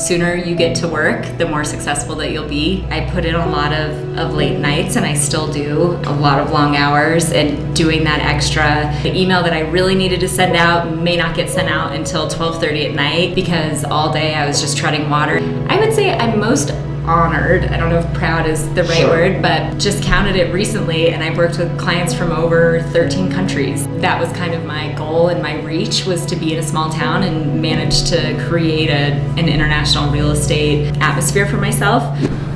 sooner you get to work, the more successful that you'll be. I put in a lot of late nights, and I still do a lot of long hours, and doing that extra. The email that I really needed to send out may not get sent out until 12:30 at night because all day I was just treading water. I would say I'm most honored, I don't know if proud is the right word, but just counted it recently, and I've worked with clients from over 13 countries. That was kind of my goal, and my reach was to be in a small town and manage to create an international real estate atmosphere for myself.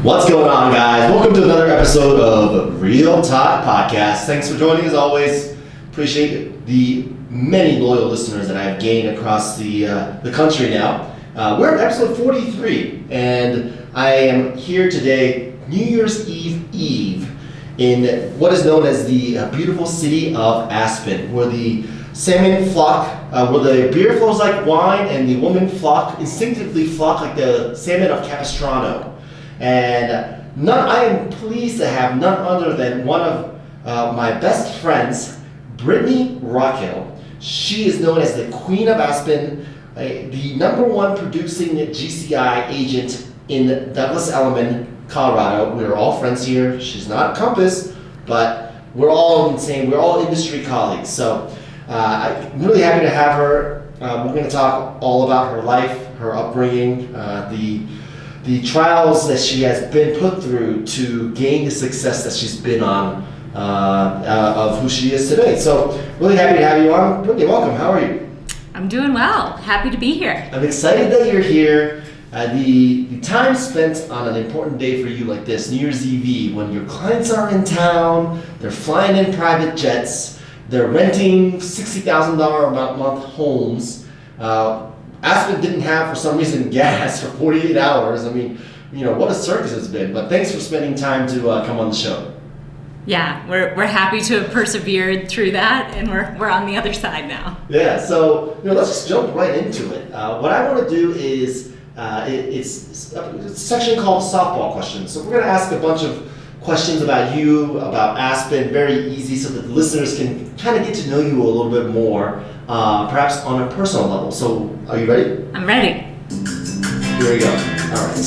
What's going on, guys? Welcome to another episode of Real Talk Podcast. Thanks for joining as always. Appreciate the many loyal listeners that I've gained across the country now. We're at episode 43, and I am here today, New Year's Eve, in what is known as the beautiful city of Aspen, where the salmon flock, where the beer flows like wine, and the women instinctively flock like the salmon of Capistrano. And I am pleased to have none other than one of my best friends, Brittanie Rockhill. She is known as the Queen of Aspen, the #1 producing GCI agent in Douglas Elliman, Colorado. We're all friends here. She's not Compass, but we're all industry colleagues. So I'm really happy to have her. We're going to talk all about her life, her upbringing, the trials that she has been put through to gain the success that she's been on of who she is today. So really happy to have you on. Brittanie, welcome. How are you? I'm doing well. Happy to be here. I'm excited that you're here. The time spent on an important day for you like this, New Year's Eve, when your clients are in town, they're flying in private jets, they're renting $60,000 a month homes. Aspen didn't have, for some reason, gas for 48 hours. I mean, what a circus it's been. But thanks for spending time to come on the show. Yeah, we're happy to have persevered through that, and we're on the other side now. Yeah, so let's just jump right into it. What I want to do is it's a section called softball questions. So we're going to ask a bunch of questions about you, about Aspen, very easy, so that the listeners can kind of get to know you a little bit more, perhaps on a personal level. So are you ready? I'm ready. Here we go. All right.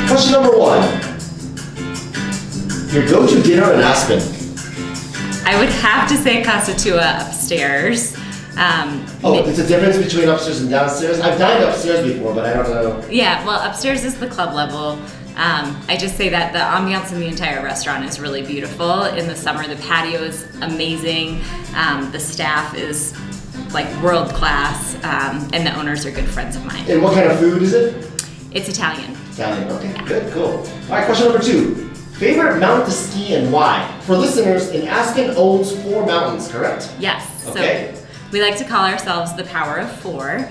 Question number 1. Your go-to dinner in Aspen? I would have to say Casa Tua upstairs. It's a difference between upstairs and downstairs? I've dined upstairs before, but I don't know. Yeah, well, upstairs is the club level. I just say that the ambiance in the entire restaurant is really beautiful. In the summer, the patio is amazing. The staff is like world class, and the owners are good friends of mine. And what kind of food is it? It's Italian. Italian, okay, good, cool. All right, question number 2. Favorite mountain to ski and why? For listeners, Aspen owns 4 mountains, correct? Yes. Okay. So we like to call ourselves the Power of 4.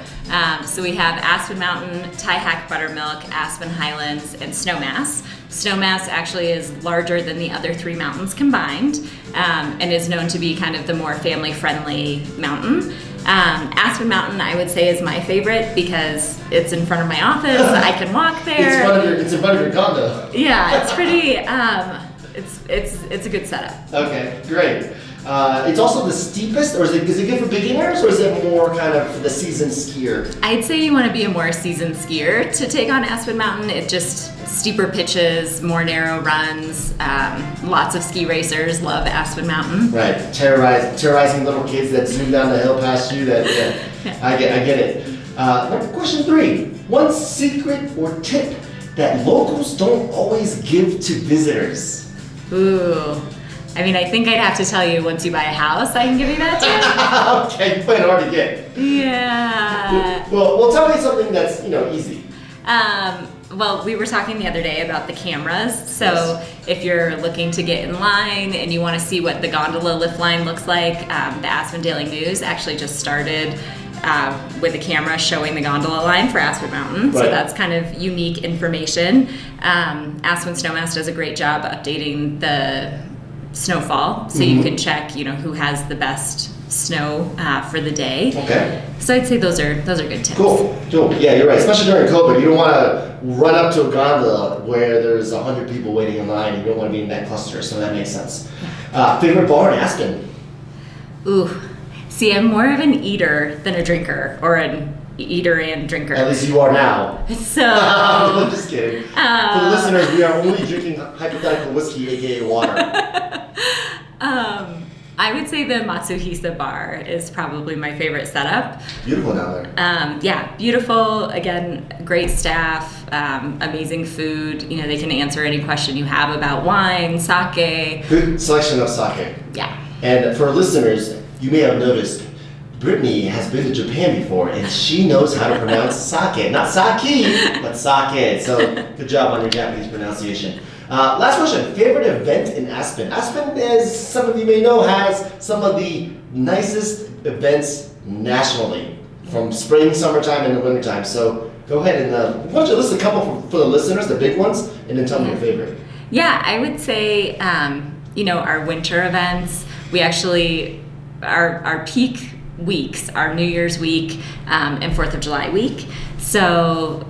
So we have Aspen Mountain, Tyhack Buttermilk, Aspen Highlands, and Snowmass. Snowmass actually is larger than the other 3 mountains combined, and is known to be kind of the more family-friendly mountain. Aspen Mountain, I would say, is my favorite because it's in front of my office. I can walk there. It's in front of your condo. Yeah, it's pretty. It's a good setup. Okay, great. It's also the steepest, or is it good for beginners, or is it more kind of for the seasoned skier? I'd say you want to be a more seasoned skier to take on Aspen Mountain. It just steeper pitches, more narrow runs. Lots of ski racers love Aspen Mountain. Right, terrorizing little kids that zoom down the hill past you. I get it. Question 3: one secret or tip that locals don't always give to visitors? Ooh. I mean, I think I'd have to tell you once you buy a house, I can give you that tip. Okay, you played hard to get. Yeah. Well, tell me something that's, easy. Well, we were talking the other day about the cameras. So if you're looking to get in line and you want to see what the gondola lift line looks like, the Aspen Daily News actually just started with a camera showing the gondola line for Aspen Mountain. Right. So that's kind of unique information. Aspen Snowmass does a great job updating the snowfall, so you can check, who has the best snow for the day. Okay. So I'd say those are good tips. Cool. Yeah, you're right. Especially during COVID, you don't want to run up to a gondola where there's 100 people waiting in line. You don't want to be in that cluster, so that makes sense. Favorite bar in Aspen? Ooh. See, I'm more of an eater than a drinker, or an eater and drinker. At least you are now. So I'm just kidding. For the listeners, we are only drinking hypothetical whiskey, aka water. I would say the Matsuhisa bar is probably my favorite setup. Beautiful down there. Yeah, beautiful. Again, great staff, amazing food. They can answer any question you have about wine, sake. Good selection of sake. Yeah. And for listeners, you may have noticed Brittanie has been to Japan before, and she knows how to pronounce sake. Not sake, but sake. So good job on your Japanese pronunciation. Last question, favorite event in Aspen? Aspen, as some of you may know, has some of the nicest events nationally, from spring, summertime, and the wintertime. So go ahead and why don't you list a couple for the listeners, the big ones, and then tell me your favorite. Yeah, I would say, our winter events, we actually, our peak weeks are New Year's week and 4th of July week. So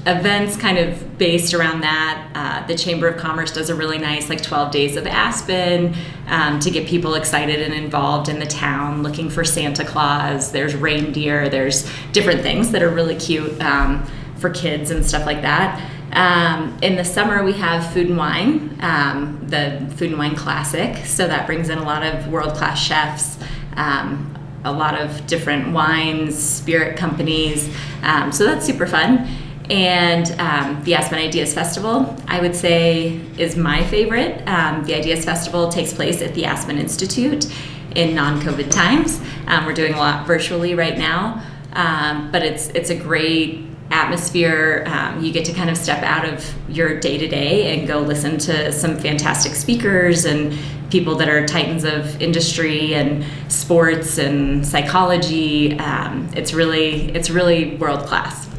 events kind of based around that. The Chamber of Commerce does a really nice 12 days of Aspen to get people excited and involved in the town, looking for Santa Claus. There's reindeer. There's different things that are really cute for kids and stuff like that. In the summer, we have Food and Wine, the Food and Wine Classic. So that brings in a lot of world-class chefs, a lot of different wines, spirit companies. So that's super fun. And the Aspen Ideas Festival, I would say, is my favorite. The Ideas Festival takes place at the Aspen Institute in non-COVID times. We're doing a lot virtually right now, but it's a great atmosphere. You get to kind of step out of your day-to-day and go listen to some fantastic speakers and people that are titans of industry and sports and psychology. It's really world-class.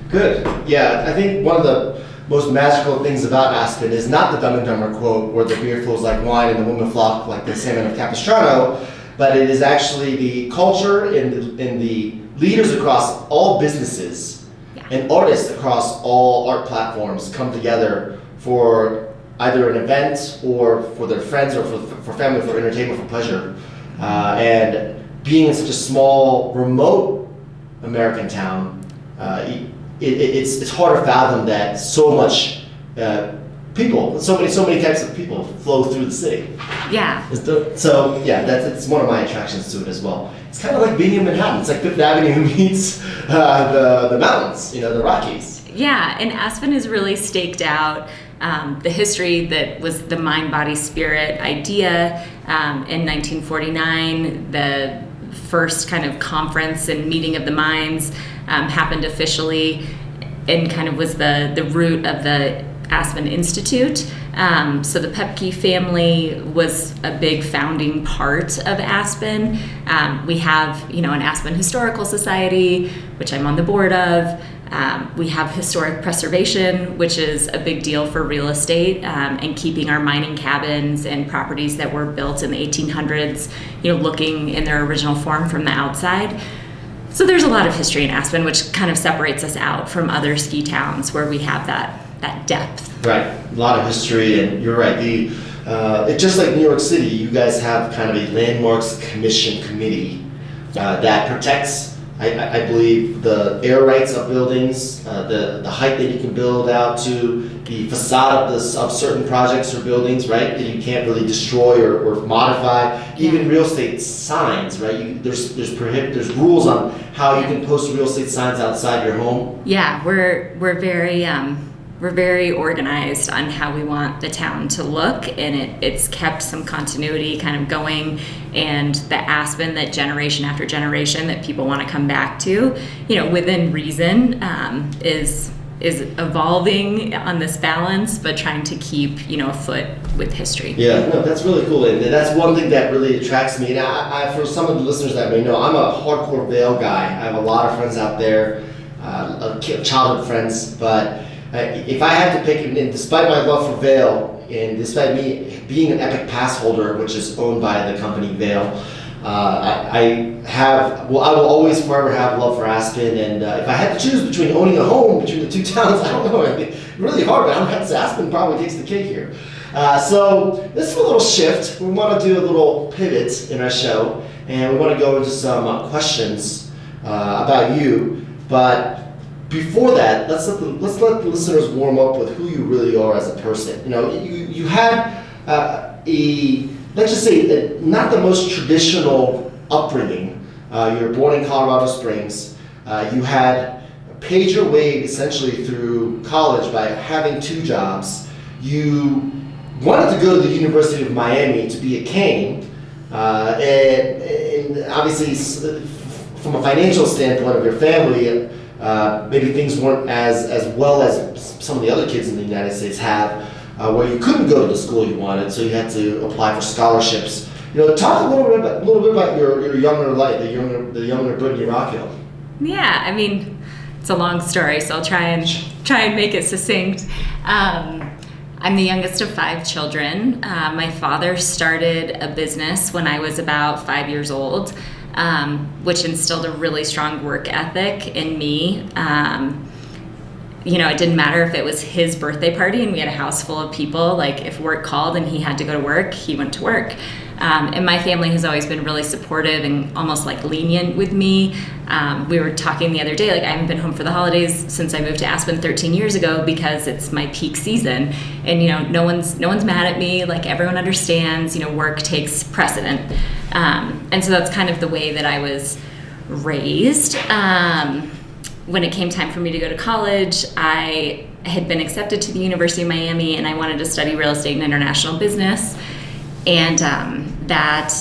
Good. Yeah, I think one of the most magical things about Aspen is not the Dumb and Dumber quote where the beer flows like wine and the women flock like the salmon of Capistrano, but it is actually the culture and the leaders across all businesses and artists across all art platforms come together for either an event or for their friends or for family, for entertainment, for pleasure. And being in such a small, remote American town, it's hard to fathom that so much people, so many types of people flow through the city. Yeah. So yeah, it's one of my attractions to it as well. It's kind of like being in Manhattan. It's like Fifth Avenue meets the mountains, the Rockies. Yeah, and Aspen is really staked out. The history that was the mind, body, spirit idea in 1949, the first kind of conference and meeting of the minds happened officially and kind of was the root of the Aspen Institute. So the Pepke family was a big founding part of Aspen. We have, an Aspen Historical Society, which I'm on the board of. We have historic preservation, which is a big deal for real estate and keeping our mining cabins and properties that were built in the 1800s, looking in their original form from the outside. So there's a lot of history in Aspen, which kind of separates us out from other ski towns where we have that depth. Right, a lot of history, and you're right. It's just like New York City. You guys have kind of a landmarks commission committee that protects, I believe, the air rights of buildings, the height that you can build out to, the facade of certain projects or buildings, right? That you can't really destroy or modify. Even real estate signs, right? There's rules on how you can post real estate signs outside your home. Yeah, we're very organized on how we want the town to look, and it's kept some continuity kind of going, and the Aspen that generation after generation that people want to come back to, within reason, is evolving on this balance, but trying to keep, afoot with history. Yeah, no, that's really cool, and that's one thing that really attracts me. And I for some of the listeners that may know, I'm a hardcore Vail guy. I have a lot of friends out there, childhood friends, but if I had to pick, and despite my love for Vail, and despite me being an Epic Pass holder, which is owned by the company Vail, I will always forever have love for Aspen. And if I had to choose between owning a home between the two towns, I don't know, it'd be really hard, but Aspen probably takes the cake here. So this is a little shift. We want to do a little pivot in our show, and we want to go into some questions about you. But before that, let's let the listeners warm up with who you really are as a person. You had let's just say, not the most traditional upbringing. You were born in Colorado Springs. You had paid your way essentially through college by having 2 jobs. You wanted to go to the University of Miami to be a cane, and obviously from a financial standpoint of your family, maybe things weren't as well as some of the other kids in the United States have, where you couldn't go to the school you wanted, so you had to apply for scholarships. Talk a little bit about your younger life, the younger Brittanie Rockhill. Yeah, I mean, it's a long story, so I'll try and make it succinct. I'm the youngest of 5 children. My father started a business when I was about 5 years old, which instilled a really strong work ethic in me. It didn't matter if it was his birthday party and we had a house full of people. Like, if work called and he had to go to work, he went to work. And my family has always been really supportive and almost like lenient with me. We were talking the other day, like, I haven't been home for the holidays since I moved to Aspen 13 years ago because it's my peak season. And, no one's mad at me. Like, everyone understands, work takes precedent. And so that's kind of the way that I was raised. When it came time for me to go to college, I had been accepted to the University of Miami and I wanted to study real estate and international business. And that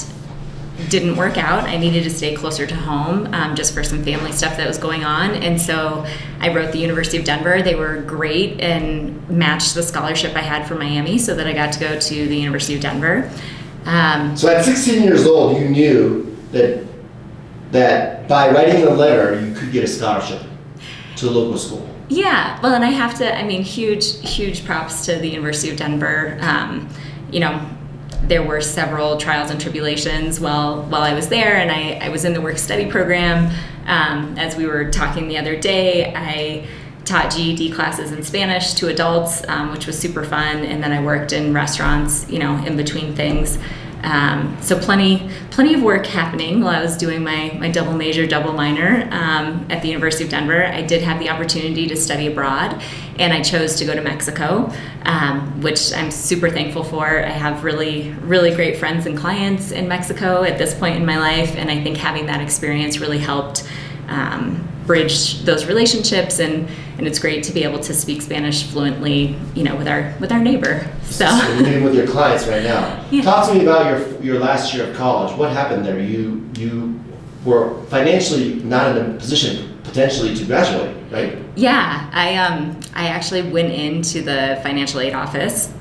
didn't work out. I needed to stay closer to home just for some family stuff that was going on. And so I wrote the University of Denver. They were great and matched the scholarship I had for Miami so that I got to go to the University of Denver. So at 16 years old, you knew that by writing a letter, you could get a scholarship to a local school. Yeah, well, and I have to, huge props to the University of Denver. There were several trials and tribulations while I was there, and I was in the work-study program. As we were talking the other day, I taught GED classes in Spanish to adults, which was super fun, and then I worked in restaurants, in between things. So plenty of work happening while I was doing my double major, double minor at the University of Denver. I did have the opportunity to study abroad, and I chose to go to Mexico, which I'm super thankful for. I have really, really great friends and clients in Mexico at this point in my life, and I think having that experience really helped bridge those relationships, and it's great to be able to speak Spanish fluently, with our neighbor. So you're meeting with your clients right now. Yeah. Talk to me about your last year of college. What happened there? You were financially not in a position potentially to graduate, right? Yeah, I actually went into the financial aid office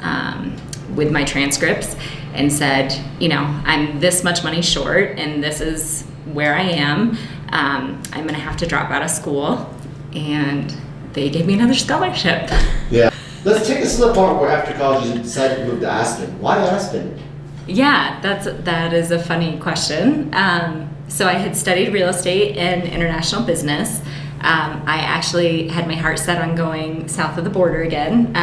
with my transcripts and said, I'm this much money short, and this is where I am. I'm going to have to drop out of school, and they gave me another scholarship. Yeah. Let's take this to the part where after college you decided to move to Aspen. Why Aspen? Yeah, that is a funny question. So I had studied real estate and international business. I actually had my heart set on going south of the border again.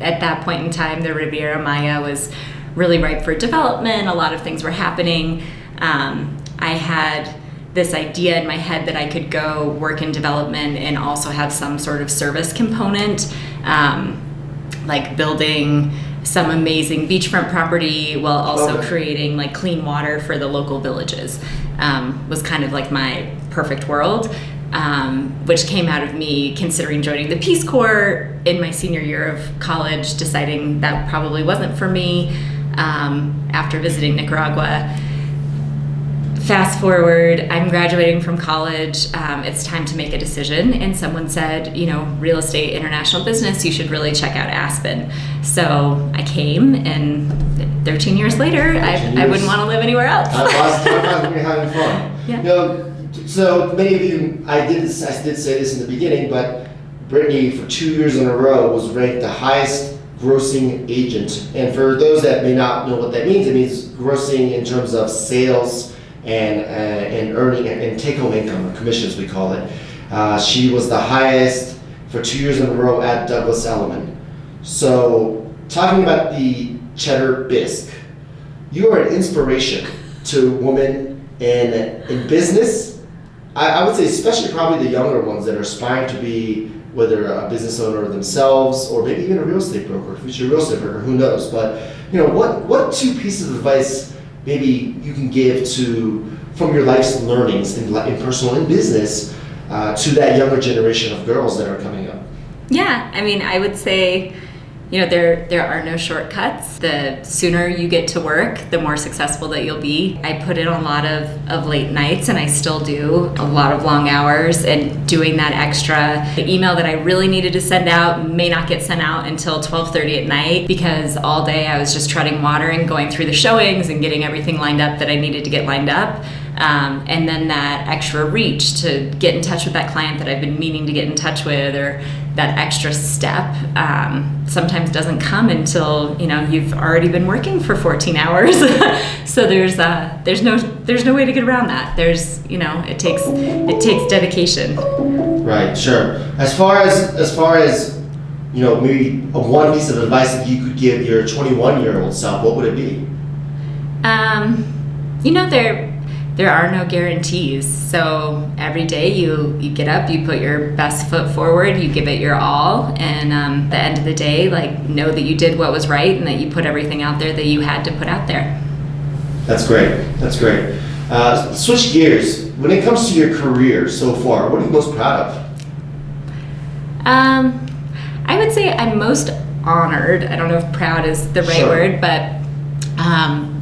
At that point in time, the Riviera Maya was really ripe for development. A lot of things were happening. I had this idea in my head that I could go work in development and also have some sort of service component, like building some amazing beachfront property while also creating like clean water for the local villages, was kind of like my perfect world, which came out of me considering joining the Peace Corps in my senior year of college, deciding that probably wasn't for me after visiting Nicaragua. Fast forward, I'm graduating from college, it's time to make a decision, and someone said, real estate, international business, you should really check out Aspen. So I came, and 13 years later, I wouldn't want to live anywhere else. We're having fun. Yeah. So many of you, I did say this in the beginning, but Brittanie, for 2 years in a row, was ranked the highest grossing agent. And for those that may not know what that means, it means grossing in terms of sales and earning and take-home income, or commissions we call it. She was the highest for 2 years in a row at Douglas Elliman. So talking about the cheddar bisque, you are an inspiration to women in business, I would say especially probably the younger ones that are aspiring to be whether a business owner themselves or maybe even a real estate broker, future real estate broker, who knows? But what two pieces of advice maybe you can give from your life's learnings in personal and business to that younger generation of girls that are coming up? Yeah, I mean, I would say, there are no shortcuts. The sooner you get to work, the more successful that you'll be. I put in a lot of late nights, and I still do a lot of long hours, and doing that extra. The email that I really needed to send out may not get sent out until 12:30 at night, because all day I was just treading water and going through the showings and getting everything lined up that I needed to get lined up. And then that extra reach to get in touch with that client that I've been meaning to get in touch with, or that extra step sometimes doesn't come until you've already been working for 14 hours. So there's no way to get around that. It takes dedication. Right, sure. As far as maybe one piece of advice that you could give your 21-year-old self, what would it be? There are no guarantees. So every day you get up, you put your best foot forward, you give it your all, and at the end of the day, know that you did what was right and that you put everything out there that you had to put out there. That's great. Switch gears. When it comes to your career so far, what are you most proud of? I would say I'm most honored. I don't know if proud is the right word, but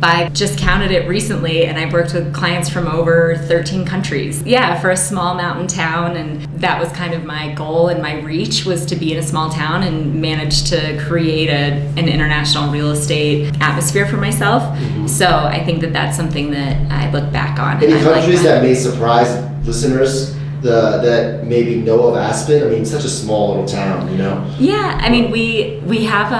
I just counted it recently, and I've worked with clients from over 13 countries. Yeah, for a small mountain town, and that was kind of my goal and my reach, was to be in a small town and manage to create an international real estate atmosphere for myself. Mm-hmm. So I think that that's something that I look back on. Any countries that may surprise listeners that maybe know of Aspen? I mean, such a small little town, Yeah, I mean, we have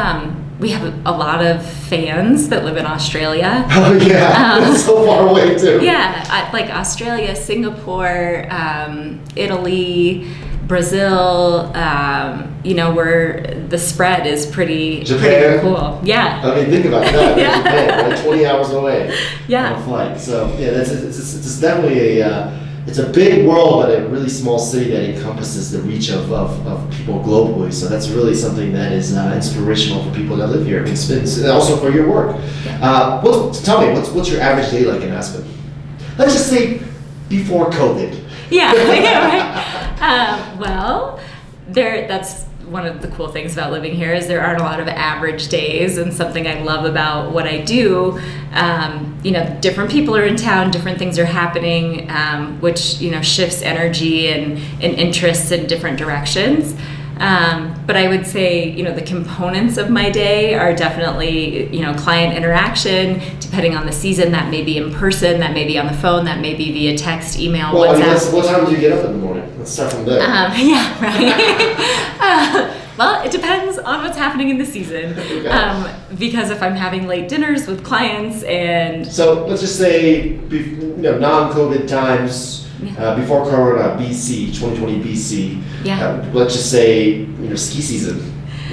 a lot of fans that live in Australia. Oh yeah, that's so far away too. Yeah, like Australia, Singapore, Italy, Brazil. Where the spread is pretty cool. Yeah. I mean, think about that. Yeah. Japan, like 20 hours away. Yeah. On a flight. So yeah, it's definitely it's a big world, but a really small city that encompasses the reach of people globally. So that's really something that is inspirational for people that live here. And also for your work. Tell me, what's your average day like in Aspen? Let's just say before COVID. Yeah, right. That's one of the cool things about living here is there aren't a lot of average days, and something I love about what I do, different people are in town, different things are happening, which, shifts energy and interests in different directions. But I would say, the components of my day are definitely, client interaction, depending on the season. That may be in person, that may be on the phone, that may be via text, email, WhatsApp. What time do you get up in the morning? Let's start from there. Yeah, right. Well, it depends on what's happening in the season. Okay. Because if I'm having late dinners with clients and... So let's just say, non-COVID times, before Corona, BC, 2020 BC. Yeah. Let's just say, ski season.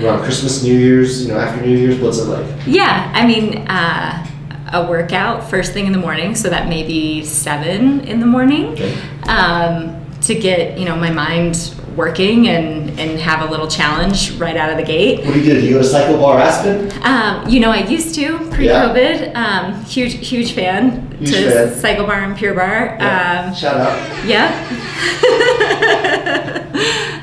Around Christmas, New Year's, after New Year's, what's it like? Yeah, I mean, a workout first thing in the morning, so that may be 7 in the morning. Okay. To get, my mind working and have a little challenge right out of the gate. What do you do? Do you go to Cycle Bar Aspen? I used to pre-COVID. Yeah. Huge fan. Cycle Bar and Pure Bar. Yeah. Shout out. Yeah.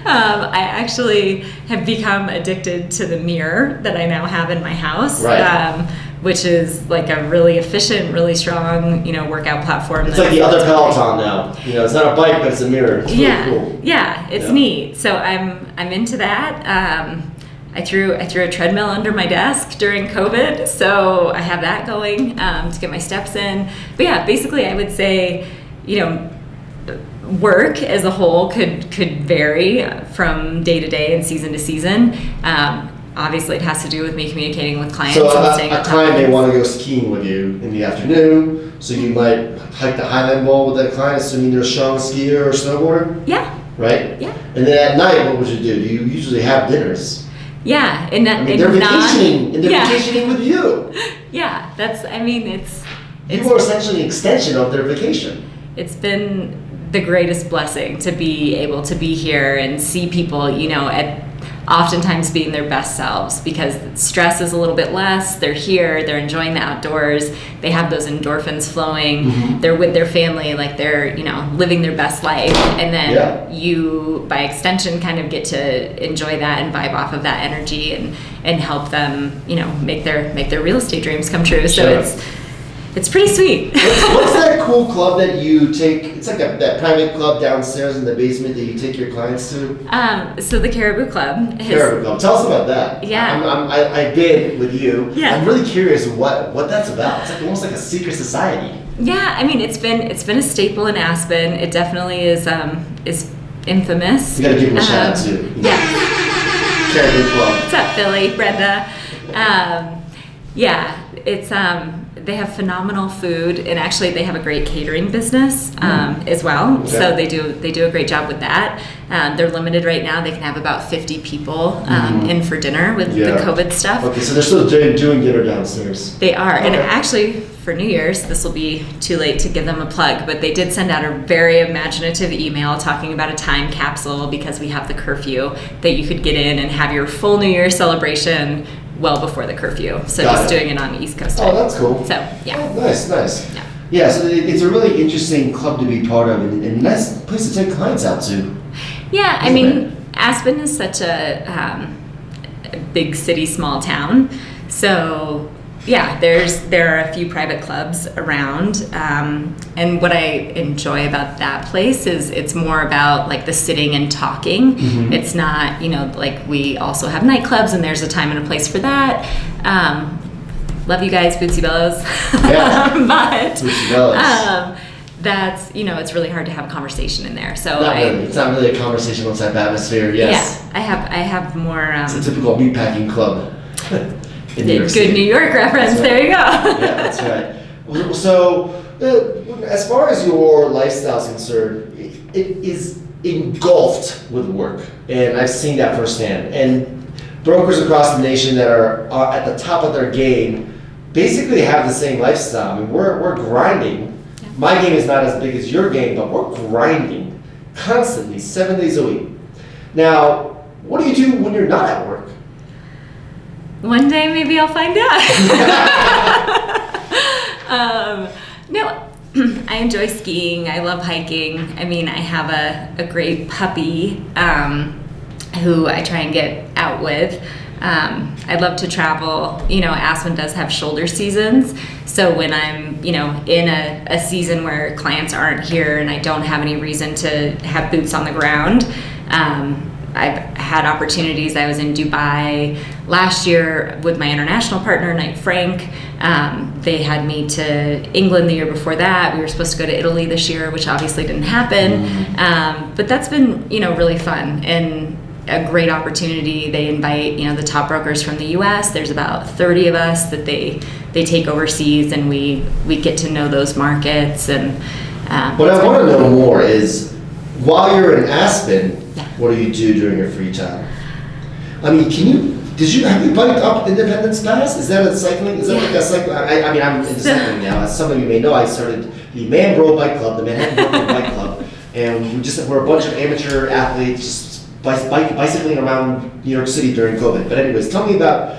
I actually have become addicted to the mirror that I now have in my house. Right. Which is like a really efficient, really strong, workout platform. It's like the other Peloton now. It's not a bike, but it's a mirror. It's really cool. Yeah, it's neat. So I'm into that. I threw a treadmill under my desk during COVID, so I have that going to get my steps in. But yeah, basically, I would say, work as a whole could vary from day to day and season to season. Obviously, it has to do with me communicating with clients. So a client may want to go skiing with you in the afternoon, so you might hike the Highland Wall with that client, assuming you're a strong skier or snowboarder? Yeah. Right? Yeah. And then at night, what would you do? Do you usually have dinners? Yeah. They're vacationing with you. Yeah, it's... You were essentially an extension of their vacation. It's been the greatest blessing to be able to be here and see people, oftentimes being their best selves, because stress is a little bit less. They're here, they're enjoying the outdoors, they have those endorphins flowing, they're with their family, like they're, living their best life. And then you, by extension, kind of get to enjoy that and vibe off of that energy and help them, make their real estate dreams come true. So it's pretty sweet. What's that cool club that you take? It's like that private club downstairs in the basement that you take your clients to. So the Caribou Club. Caribou Club. Tell us about that. Yeah. I've been with you. Yeah. I'm really curious what that's about. It's like almost like a secret society. Yeah, I mean it's been a staple in Aspen. It definitely is infamous. You got to give them a shout out too. Yeah. Caribou Club. What's up, Philly, Brenda? It's they have phenomenal food, and actually they have a great catering business as well. Okay. So they do a great job with that. They're limited right now. They can have about 50 people in for dinner with the COVID stuff. Okay, so they're still doing dinner downstairs. They are, and actually for New Year's, this will be too late to give them a plug, but they did send out a very imaginative email talking about a time capsule, because we have the curfew, that you could get in and have your full New Year's celebration well before the curfew. So doing it on the East Coast. Oh, that's cool. So, yeah. Oh, nice. Yeah, so it's a really interesting club to be part of, and a nice place to take clients out to. Yeah, I mean, Aspen is such a big city, small town. So, yeah, there are a few private clubs around, and what I enjoy about that place is it's more about like the sitting and talking. It's not, like we also have nightclubs, and there's a time and a place for that. Love you guys, Bootsy Bellows. Yeah. But Bootsy Bellows. That's, it's really hard to have a conversation in there. So it's not really a conversational type atmosphere. Yes. Yeah, I have more. It's a typical meatpacking club. Good New York reference. Right. There you go. Yeah, that's right. So, as far as your lifestyle is concerned, it is engulfed with work, and I've seen that firsthand. And brokers across the nation that are at the top of their game basically have the same lifestyle. I mean, we're grinding. Yeah. My game is not as big as your game, but we're grinding constantly, 7 days a week. Now, what do you do when you're not at work? One day maybe I'll find out. No, I enjoy skiing. I love hiking. I mean, I have a great puppy who I try and get out with. I love to travel. Aspen does have shoulder seasons. So when I'm, in a season where clients aren't here and I don't have any reason to have boots on the ground, I've had opportunities. I was in Dubai last year with my international partner, Knight Frank. They had me to England the year before that. We were supposed to go to Italy this year, which obviously didn't happen. But that's been, really fun and a great opportunity. They invite, the top brokers from the U.S. There's about 30 of us that they take overseas, and we get to know those markets. And what I want to know more is, while you're in Aspen, what do you do during your free time? I mean, have you biked up Independence Pass? Is that a cycling? Is that like a cycling? I'm into cycling now. As some of you may know, I started the Man Bro Bike Club, the Manhattan Brooklyn Bike Club, and we're a bunch of amateur athletes just bicycling around New York City during COVID. But anyways, tell me about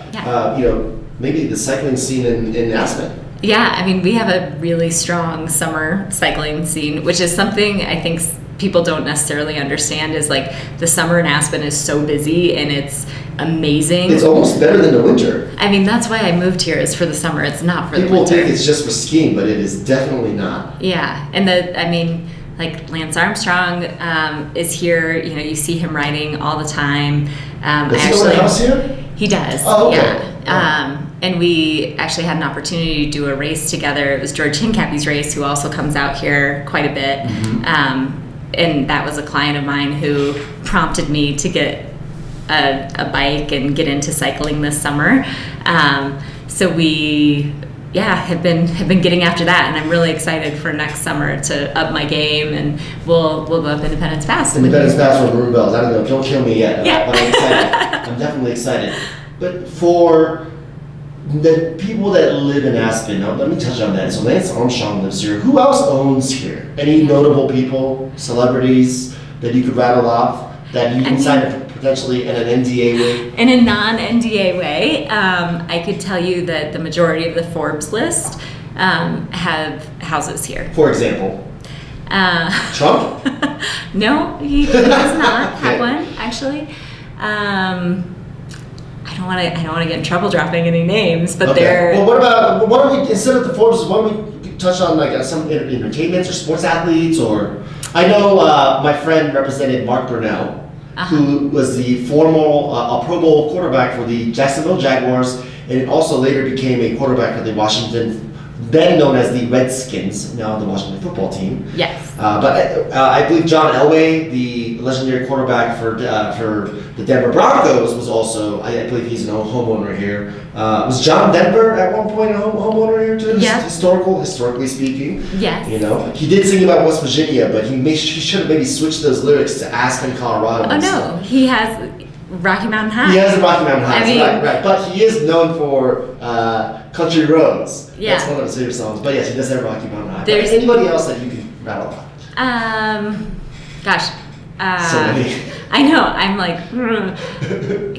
maybe the cycling scene in Aspen. Yeah, I mean, we have a really strong summer cycling scene, which is something I think people don't necessarily understand, is like the summer in Aspen is so busy and it's amazing. It's almost better than the winter. I mean, that's why I moved here, is for the summer. It's not for the winter. People think it's just for skiing, but it is definitely not. Yeah, and like Lance Armstrong is here. You see him riding all the time. Does he own a house here? He does. Oh, okay. Yeah. And we actually had an opportunity to do a race together. It was George Hincapie's race, who also comes out here quite a bit. And that was a client of mine who prompted me to get a bike and get into cycling this summer. So we have been getting after that, and I'm really excited for next summer to up my game, and we'll go up Independence Pass. Independence Pass or Maroon Bells. I don't know. Don't kill me yet. Yeah. But I'm excited. I'm definitely excited. But for the people that live in Aspen, now let me touch on that. So Lance Armstrong lives here. Who else owns here? Any notable people, celebrities that you could rattle off that you can sign up potentially in an NDA way? In a non-NDA way, I could tell you that the majority of the Forbes list have houses here. For example? Trump? No, he does not have one, actually. I don't want to get in trouble dropping any names, but they're. Well, what are we, instead of the Forbes, why don't we touch on like some entertainments or sports athletes, or I know my friend represented Mark Brunell, who was the former Pro Bowl quarterback for the Jacksonville Jaguars, and also later became a quarterback for the Washington, then known as the Redskins, now the Washington football team. Yes. But I believe John Elway, the legendary quarterback for the Denver Broncos, was also, I believe he's a homeowner here. Was John Denver at one point a homeowner here too? Yeah. Historically speaking. Yes. You know, he did sing about West Virginia, but he should have maybe switched those lyrics to Aspen, Colorado. Oh no, he has Rocky Mountain High. He has the Rocky Mountain High, I mean, right. But he is known for Country Roads. Yeah. That's one of his favorite songs. But yes, he does have Rocky Mountain High. There's anybody else that you can rattle off? Gosh. So many. I know. I'm like,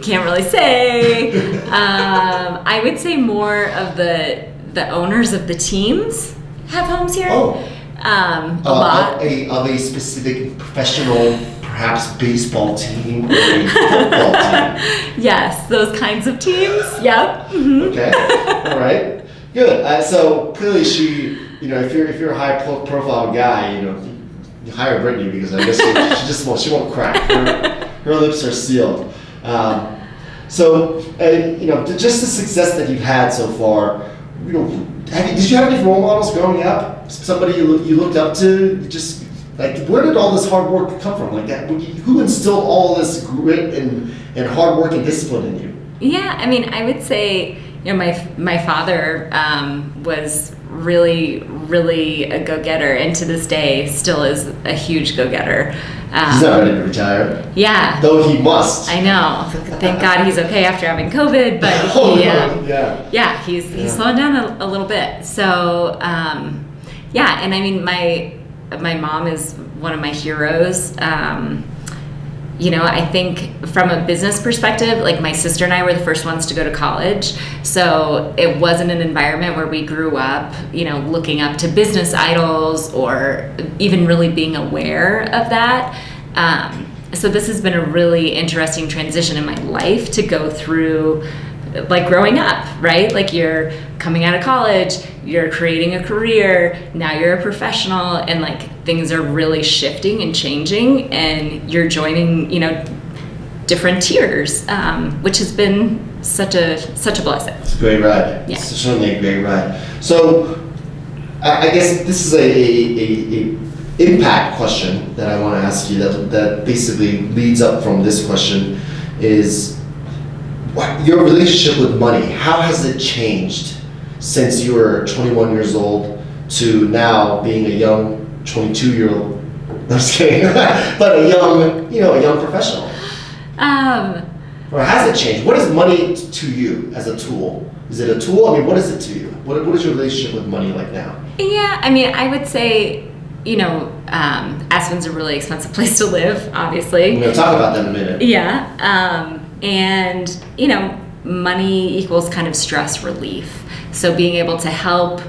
can't really say. I would say more of the owners of the teams have homes here. Oh. A lot. Of a specific professional, perhaps baseball team or a football team. Yes, those kinds of teams. Yep. Mm-hmm. Okay. All right. Good. So clearly, if you're a high profile guy, you hire Brittany because I guess she won't crack. Her lips are sealed. So just the success that you've had so far. Did you have any role models growing up? Somebody you looked up to? Just like, where did all this hard work come from? Like that, who instilled all this grit and hard work and discipline in you? Yeah, I mean, I would say, my father was really, really a go-getter, and to this day still is a huge go-getter. He's not ready to retire. Yeah. Though he must. I know. Thank God he's okay after having COVID, but he's slowing down a little bit. So, and I mean, my mom is one of my heroes. I think from a business perspective, like my sister and I were the first ones to go to college. So it wasn't an environment where we grew up, looking up to business idols or even really being aware of that. So this has been a really interesting transition in my life to go through, like growing up, right? Like you're coming out of college, you're creating a career, now you're a professional, and like things are really shifting and changing, and you're joining, different tiers, which has been such a blessing. It's a great ride. Yeah. It's certainly a great ride. So I guess this is a impact question that I want to ask you that basically leads up from this question is, your relationship with money, how has it changed since you were 21 years old to now being a young 22-year-old? I'm just kidding. But a young professional. Or has it changed? What is money to you as a tool? Is it a tool? I mean, what is it to you? What is your relationship with money like now? Yeah, I mean, I would say, Aspen's a really expensive place to live, obviously. We're going to talk about that in a minute. Yeah. And, money equals kind of stress relief. So being able to help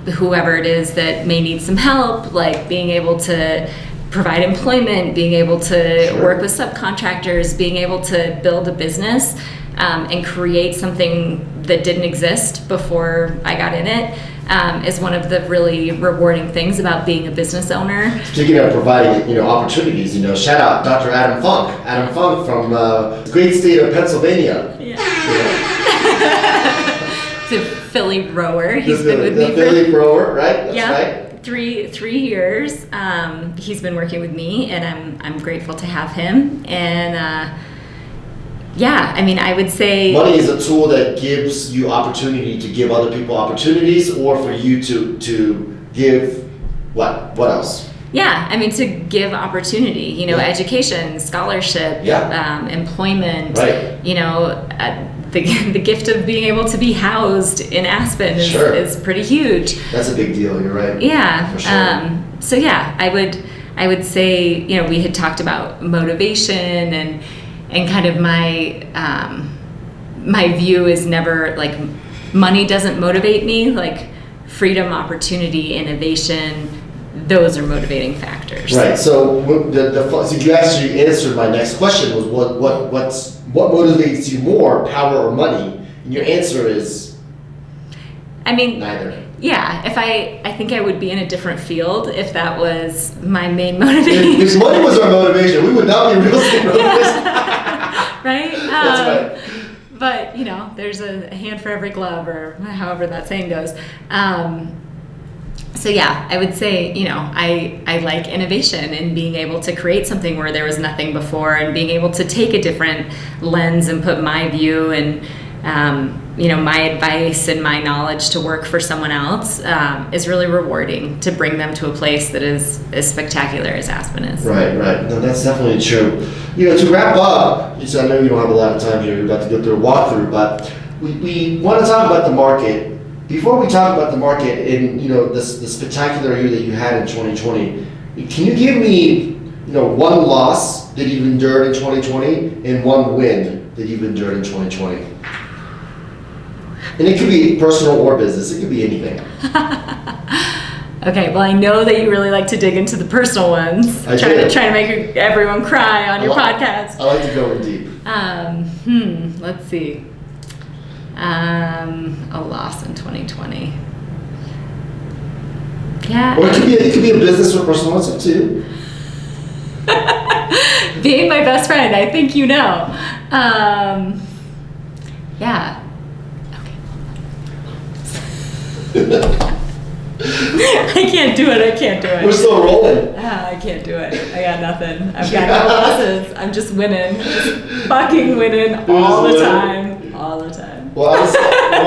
whoever it is that may need some help, like being able to provide employment, being able to work with subcontractors, being able to build a business and create something that didn't exist before I got in it. Is one of the really rewarding things about being a business owner. Speaking of providing, opportunities, shout out Dr. Adam Funk from the great state of Pennsylvania. Yeah. He's a Philly rower. He's been with me Philly rower, right? That's right. 3 years. He's been working with me, and I'm grateful to have him. And I mean, I would say money is a tool that gives you opportunity to give other people opportunities, or for you to give what? What else? Yeah, I mean, to give opportunity, you know, education, scholarship, employment, you know, the gift of being able to be housed in Aspen is pretty huge. That's a big deal, you're right. Yeah. For sure. So yeah, I would say, you know, we had talked about motivation and kind of my view is never like money doesn't motivate me, like freedom, opportunity, innovation, those are motivating factors. Right. So so you actually answered my next question was what motivates you more, power or money? And your answer is neither. Yeah, I think I would be in a different field if that was my main motivation. If money was our motivation, we would not be real estate motivation. Right? That's right. But, you know, there's a hand for every glove, or however that saying goes. So yeah, I would say, you know, I like innovation and being able to create something where there was nothing before, and being able to take a different lens and put my view and, you know, my advice and my knowledge to work for someone else is really rewarding, to bring them to a place that is as spectacular as Aspen is. Right. No, that's definitely true. You know, to wrap up, so I know you don't have a lot of time here, you're about to go through a walkthrough, but we want to talk about the market. Before we talk about the market and, you know, the spectacular year that you had in 2020, can you give me, you know, one loss that you've endured in 2020 and one win that you've endured in 2020? And it could be personal or business. It could be anything. Okay, well, I know that you really like to dig into the personal ones. Trying to make everyone cry on your podcast. I like to go in deep. Let's see. A loss in 2020. Yeah. Or it could be a business or personal one too. Being my best friend, I think you know. Yeah. I can't do it. We're still rolling. I can't do it. I got nothing. I've got no losses. I'm just winning. Just fucking winning all the time. All the time. Well, why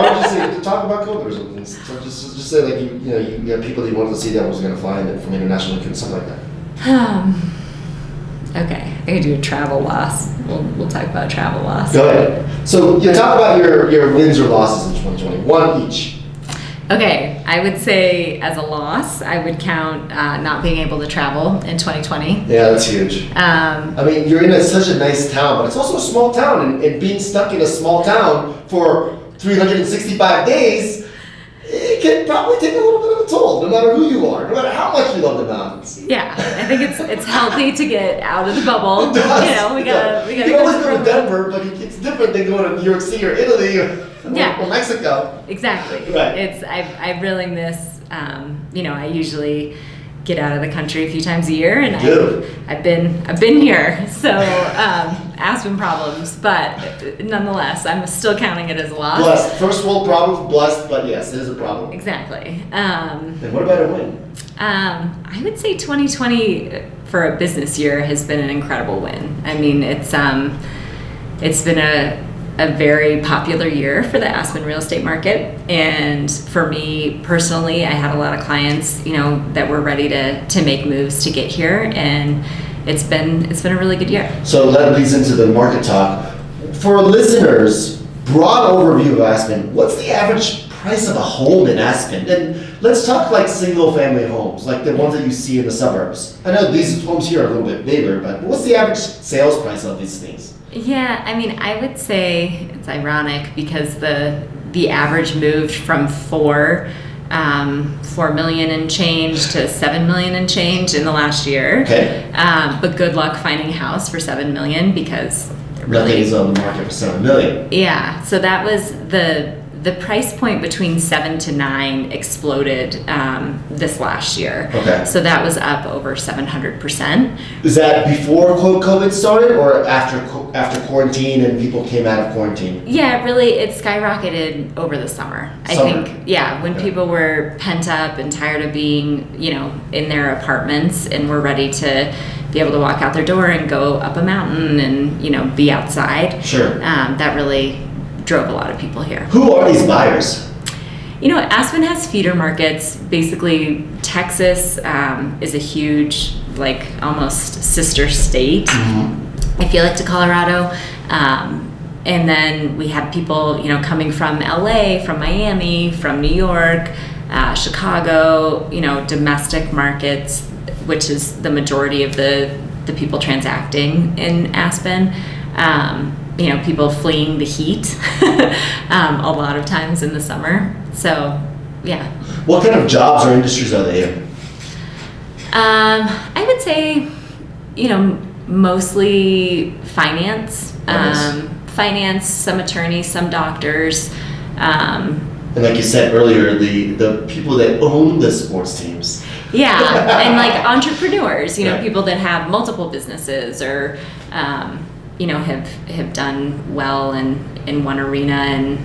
don't you say, talk about Condos or something? So just say like you have people that you wanted to see that was going to fly in from international and something like that. Okay, I could do a travel loss. We'll talk about travel loss. Go ahead. So you talk about your wins or losses in 2020, one each. Okay, I would say as a loss, I would count not being able to travel in 2020. Yeah, that's huge. I mean, you're in such a nice town, but it's also a small town, and being stuck in a small town for 365 days, it can probably take a little bit of a toll, no matter who you are, no matter how much you love the mountains. Yeah, I think it's healthy to get out of the bubble. It does. You know, we gotta. You can always go to Denver, but it's different than going to New York City or Italy or Mexico. Exactly. Right. I really miss. You know, I usually get out of the country a few times a year, and I've been here. So Aspen problems, but nonetheless, I'm still counting it as a loss. Blessed. First world problems, blessed, but yes, it is a problem. Exactly. And what about a win? I would say 2020 for a business year has been an incredible win. I mean, it's been a very popular year for the Aspen real estate market, and for me personally, I had a lot of clients, you know, that were ready to make moves to get here, and it's been a really good year. So that leads into the market talk. For listeners, broad overview of Aspen, what's the average price of a home in Aspen? And let's talk like single family homes, like the ones that you see in the suburbs. I know these homes here are a little bit bigger, but what's the average sales price of these things? Yeah, I mean, I would say it's ironic because the average moved from 4 million and change to 7 million and change in the last year. Okay. But good luck finding a house for 7 million because nothing is on the market for 7 million. Yeah, so that was the price point between 7 to 9 exploded this last year. Okay. So that was up over 700%. Is that before COVID started or after quarantine and people came out of quarantine? Yeah, it skyrocketed over the summer. I think, yeah, when people were pent up and tired of being, you know, in their apartments and were ready to be able to walk out their door and go up a mountain and, you know, be outside. Sure. That really drove a lot of people here. Who are these buyers? You know, Aspen has feeder markets basically Texas is a huge, like almost sister state, I feel like, to Colorado. And then we have people, coming from LA, from Miami, from New York, Chicago, domestic markets, which is the majority of the people transacting in Aspen. People fleeing the heat a lot of times in the summer. So, yeah. What kind of jobs or industries are they in? I would say, mostly finance. Finance, some attorneys, some doctors. And like you said earlier, the people that own the sports teams. Yeah, and like entrepreneurs, Right. people that have multiple businesses or, have done well in one arena and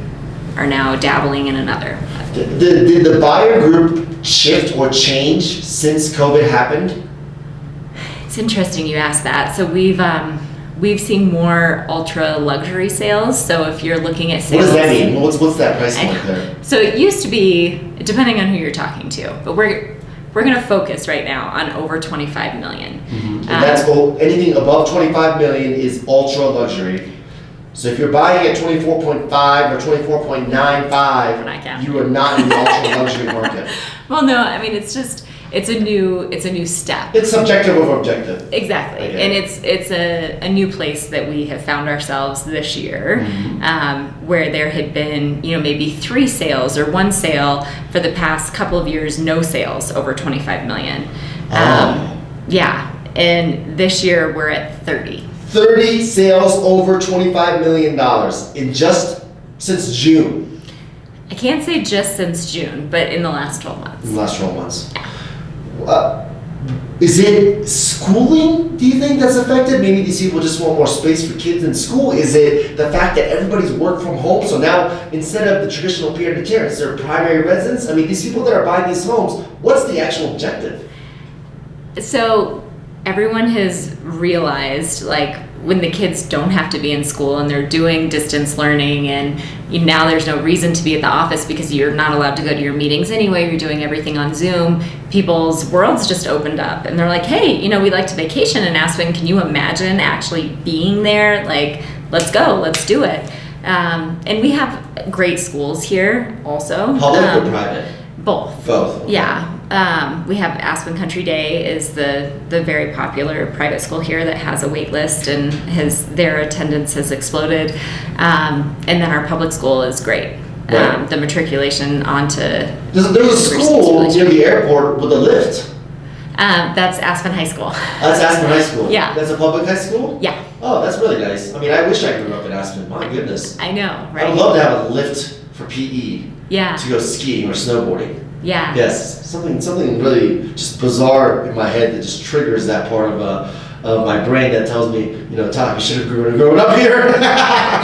are now dabbling in another. Did the buyer group shift or change since COVID happened? It's interesting you asked that. So we've seen more ultra luxury sales. So if you're looking at sales, What does that mean? What's that price point there? So it used to be, depending on who you're talking to, but we're going to focus right now on over 25 million. And that's anything above 25 million is ultra luxury. So if you're buying at 24.5 or 24.95, you are not in the ultra luxury market. Well, no, I mean it's a new step. It's subjective over objective. Exactly, and it's a new place that we have found ourselves this year, where there had been maybe 3 sales or 1 sale for the past couple of years, no sales over 25 million. Yeah, and this year we're at 30. 30 sales over $25 million in just since June. I can't say just since June, but in the last 12 months. In the last 12 months. Is it schooling, do you think, that's affected? Maybe these people just want more space for kids in school. Is it the fact that everybody's work from home? So now, instead of the traditional peer-to-peer, it's their primary residence? I mean, these people that are buying these homes, what's the actual objective? So everyone has realized, like, when the kids don't have to be in school and they're doing distance learning and now there's no reason to be at the office because you're not allowed to go to your meetings anyway, you're doing everything on Zoom, people's worlds just opened up and they're like, hey, we like to vacation in Aspen. Can you imagine actually being there? Like, let's go, let's do it. And we have great schools here also. Public or private? Both. Both. Okay. Yeah. We have Aspen Country Day is the very popular private school here that has a wait list and their attendance has exploded. And then our public school is great. Right. The matriculation onto There's a school near the airport with a lift. That's Aspen High School. That's Aspen High School? Yeah. That's a public high school? Yeah. Oh, that's really nice. I mean, I wish I grew up in Aspen. My goodness. I know, right? I would love to have a lift for PE. Yeah. To go skiing or snowboarding. Yeah. Yes, something really just bizarre in my head that just triggers that part of my brain that tells me, Todd, you should have grown up here.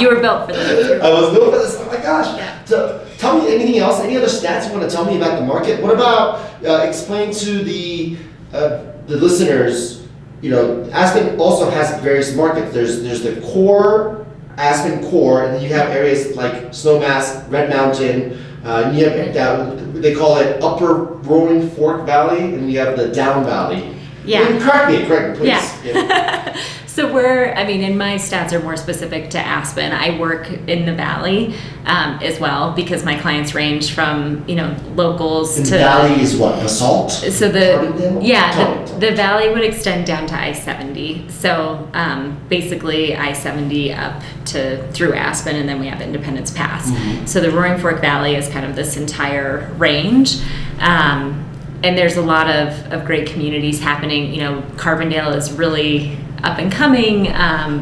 You were built for this. I was built for this. Oh my gosh. Yeah. So, tell me anything else. Any other stats you want to tell me about the market? What about explain to the listeners? Aspen also has various markets. There's the core Aspen core, and then you have areas like Snowmass, Red Mountain. You have down, they call it Upper Roaring Fork Valley, and you have the Down Valley. Yeah. Correct me, please. Yeah. So and my stats are more specific to Aspen. I work in the Valley as well because my clients range from, locals and to... the Valley is what, basalt? So the Valley would extend down to I-70. So basically I-70 up through Aspen, and then we have Independence Pass. Mm-hmm. So the Roaring Fork Valley is kind of this entire range. And there's a lot of great communities happening. Carbondale is really up and coming.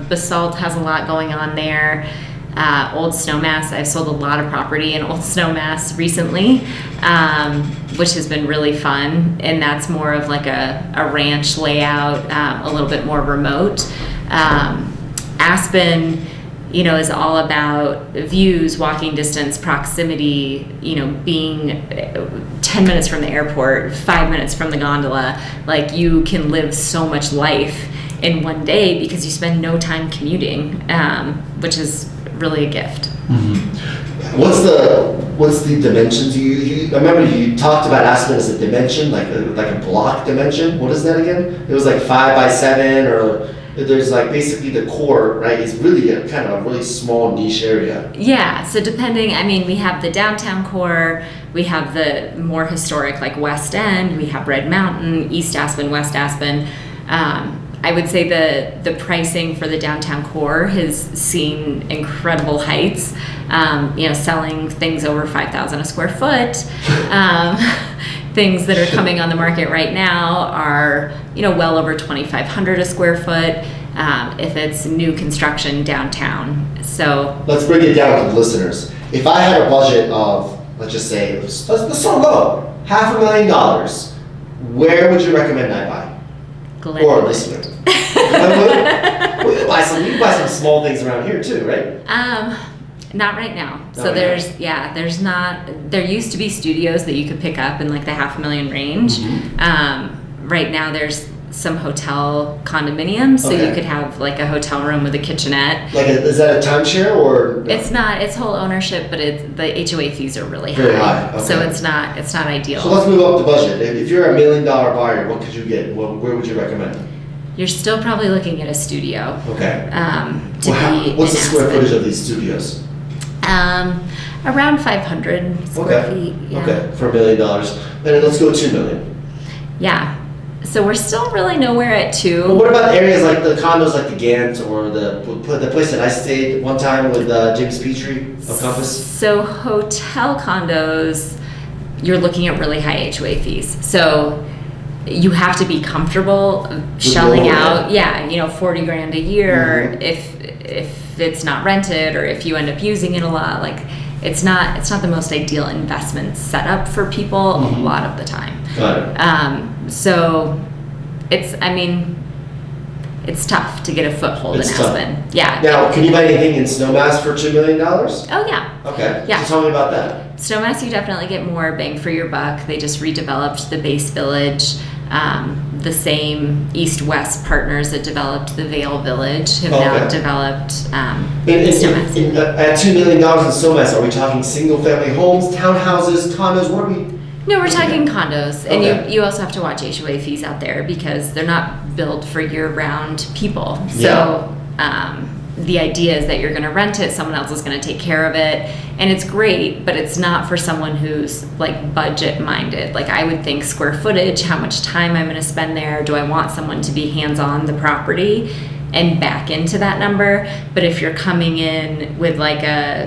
Basalt has a lot going on there. Old Snowmass, I've sold a lot of property in Old Snowmass recently, which has been really fun. And that's more of like a ranch layout, a little bit more remote. Aspen, is all about views, walking distance, proximity, being 10 minutes from the airport, 5 minutes from the gondola. Like, you can live so much life in one day because you spend no time commuting, which is really a gift. Mm-hmm. What's the dimensions you I remember you talked about Aspen as a dimension, like a block dimension. What is that again? It was like 5x7, or there's like basically the core, right? It's really a kind of a really small niche area. Yeah, so depending, I mean, we have the downtown core, we have the more historic like West End, we have Red Mountain, East Aspen, West Aspen. I would say the pricing for the downtown core has seen incredible heights. Selling things over 5,000 a square foot. Things that are coming on the market right now are, well over 2,500 a square foot. If it's new construction downtown. So let's break it down to the listeners. If I had a budget of, let's just say, let's start low, $500,000, where would you recommend I buy? Glenwood. Or listener. Well, you can buy some small things around here too, right? Not right now. So there used to be studios that you could pick up in like the $500,000 range. Mm-hmm. Right now there's some hotel condominiums, so Okay. you could have like a hotel room with a kitchenette. Is that a timeshare or? No? It's not. It's whole ownership, but the HOA fees are really high. Very high. Okay. So it's not ideal. So let's move up the budget. If you're $1 million buyer, what could you get? Where would you recommend? You're still probably looking at a studio. Okay. What's the square footage of these studios? Around 500 square feet. Yeah. Okay, for $1 million. Then let's go $2 million. Yeah. So we're still really nowhere at 2. Well, what about areas like the condos, like the Gant, or the place that I stayed one time with James Petrie of Compass? So hotel condos, you're looking at really high HOA fees. So you have to be comfortable shelling out, $40,000 a year if it's not rented, or if you end up using it a lot. Like it's not the most ideal investment setup for people a lot of the time. Got it. So it's tough to get a foothold in Aspen. Yeah. Now, can you buy anything in Snowmass for $2 million? Oh yeah. Okay. Yeah. So tell me about that. Snowmass, you definitely get more bang for your buck. They just redeveloped the base village. The same East-West partners that developed the Vale Village have now developed Snowmass. At $2 million in Snowmass, are we talking single-family homes, townhouses, condos? What are we? No, we're talking condos, and Okay. you also have to watch HOA fees out there because they're not built for year-round people. So the idea is that you're going to rent it, someone else is going to take care of it, and it's great, but it's not for someone who's like budget-minded. Like I would think square footage, how much time I'm going to spend there, do I want someone to be hands-on the property and back into that number? But if you're coming in with like a